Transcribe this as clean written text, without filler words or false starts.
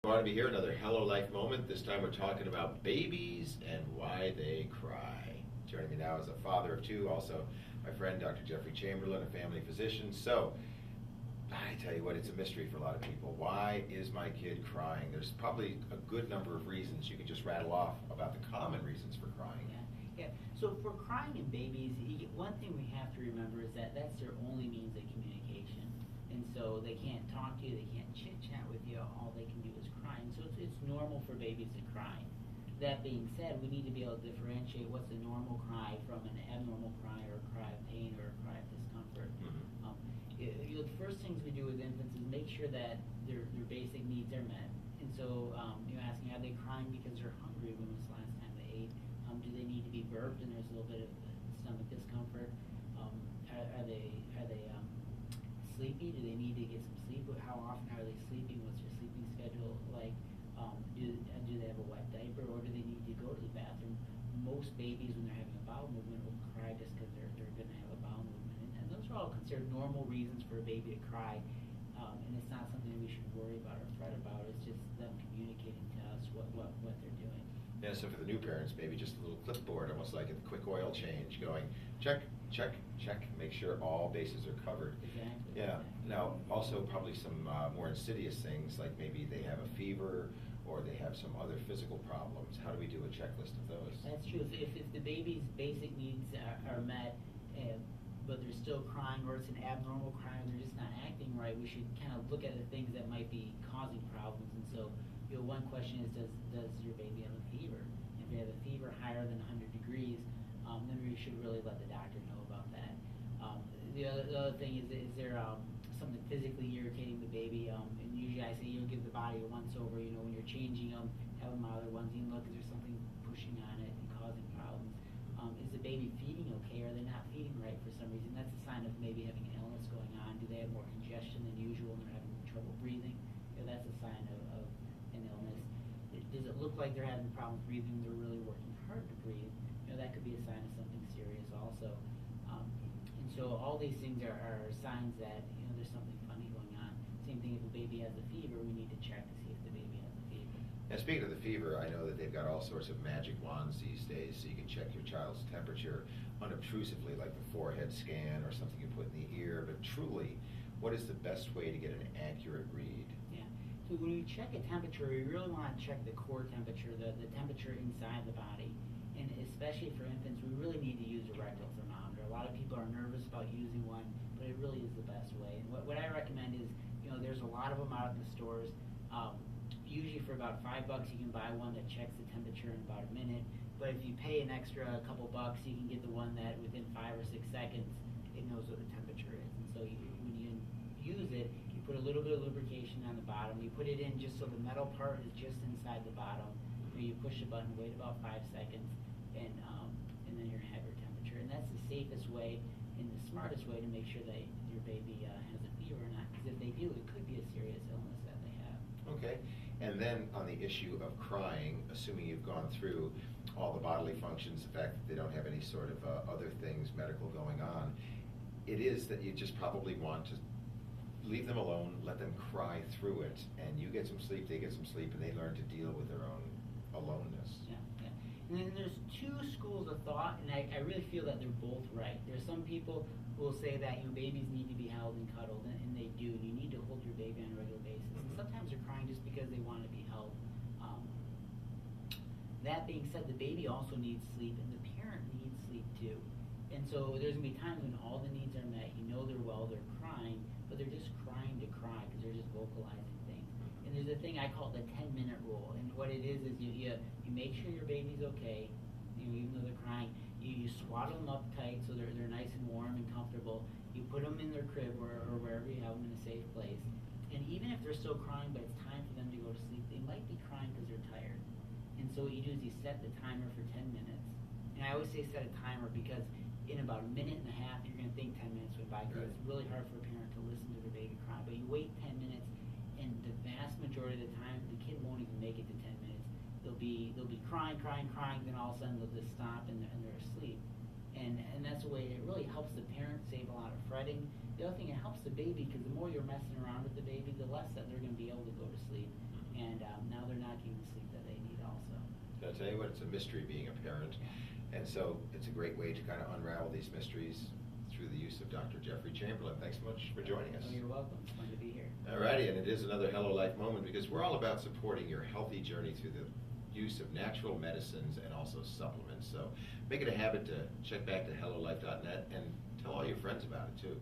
Glad to be here. Another HelloLife moment. This time we're talking about babies and why they cry. Joining me now is a father of two, also my friend Dr. Jeffrey Chamberlain, a family physician. So, I tell you what, it's a mystery for a lot of people. Why is my kid crying? There's probably a good number of reasons. You can just rattle off about the common reasons for crying. Yeah. So for crying in babies, one thing we have to remember is that that's their only means of communication. And so they can't talk to you, they can't chit-chat with you, all they can do is cry. And so it's normal for babies to cry. That being said, we need to be able to differentiate what's a normal cry from an abnormal cry or a cry of pain or a cry of discomfort. The first things we do with infants is make sure that their basic needs are met. And so you're asking, are they crying because they're hungry? When was the last time they ate? Do they need to be burped and there's a little bit of stomach discomfort? Are they sleepy? Do they need to get some sleep? How often are they sleeping? What's their sleeping schedule like? Do they have a wet diaper, or do they need to go to the bathroom? Most babies, when they're having a bowel movement, will cry just because they're going to have a bowel movement. And those are all considered normal reasons for a baby to cry. And it's not something we should worry about or fret about. It's just them communicating to us what they're doing. Yeah, so for the new parents, maybe just a little clipboard, almost like a quick oil change, going check, check, check, make sure all bases are covered. Exactly. Yeah. Now, also probably some more insidious things, like maybe they have a fever or they have some other physical problems. How do we do a checklist of those? That's true. If the baby's basic needs are met, but they're still crying, or it's an abnormal cry and they're just not acting right, we should kind of look at the things that might be causing problems. And so, one question is, does your baby have a fever? If they have a fever higher than 100 degrees, then we should really let the doctor know about that. The other thing is there something physically irritating the baby? And usually I say, give the body a once over. When you're changing them, have them out of their onesie and look, is there something pushing on it and causing problems? Is the baby feeding okay? Are they not feeding right for some reason? That's a sign of maybe having an illness going on. Do they have more congestion than usual and they're having trouble breathing? That's a sign of an illness. Does it look like they're having problems breathing? They're really working hard to breathe. That could be a sign of something serious also. And so all these things are signs that there's something funny going on. Same thing if a baby has a fever, we need to check to see if the baby has a fever. Now, speaking of the fever, I know that they've got all sorts of magic wands these days, so you can check your child's temperature unobtrusively, like the forehead scan or something you put in the ear. But truly, what is the best way to get an accurate read? Yeah. So when you check a temperature, you really want to check the core temperature, the temperature inside the body. And especially for infants, we really need to use a rectal thermometer. A lot of people are nervous about using one, but it really is the best way. And what I recommend is, there's a lot of them out in the stores. Usually for about $5 you can buy one that checks the temperature in about a minute. But if you pay an extra couple bucks, you can get the one that within 5 or 6 seconds, it knows what the temperature is. And so when you use it, you put a little bit of lubrication on the bottom. You put it in just so the metal part is just inside the bottom. You push the button, wait about 5 seconds, and then you're going to have your temperature. And that's the safest way and the smartest way to make sure that your baby has a fever or not. Because if they do, it could be a serious illness that they have. Okay. And then on the issue of crying, assuming you've gone through all the bodily functions, the fact that they don't have any sort of other things medical going on, it is that you just probably want to leave them alone, let them cry through it, and you get some sleep, they get some sleep, and they learn to deal with their own aloneness. Yeah. And then there's two schools of thought, and I really feel that they're both right. There's some people who will say that babies need to be held and cuddled, and they do. You need to hold your baby on a regular basis. And sometimes they're crying just because they want to be held. That being said, the baby also needs sleep, and the parent needs sleep too. And so there's going to be times when all the needs are met. They're well, they're crying, but they're just crying to cry because they're just vocalizing things. And there's a thing I call the 10-minute rule. And what it is you make sure your baby's okay, even though they're crying. You swaddle them up tight so they're nice and warm and comfortable. You put them in their crib or wherever you have them in a safe place. And even if they're still crying, but it's time for them to go to sleep, they might be crying because they're tired. And so what you do is you set the timer for 10 minutes. And I always say set a timer because in about a minute and a half, you're going to think 10 minutes went by because it's really hard for a parent to listen to their baby cry. But you wait 10 minutes, and the vast majority of the time, the kid won't even make it to 10 minutes. They'll be crying, then all of a sudden they'll just stop and they're asleep. And that's a way it really helps the parent save a lot of fretting. The other thing, it helps the baby because the more you're messing around with the baby, the less that they're going to be able to go to sleep. and now they're not getting the sleep that they need also. I'll tell you what, it's a mystery being a parent. And so it's a great way to kind of unravel these mysteries through the use of Dr. Jeffrey Chamberlain. Thanks so much for joining us. Oh, you're welcome. It's fun to be here. Alrighty, and it is another HelloLife moment because we're all about supporting your healthy journey through the use of natural medicines and also supplements. So make it a habit to check back to HelloLife.net and tell all your friends about it too.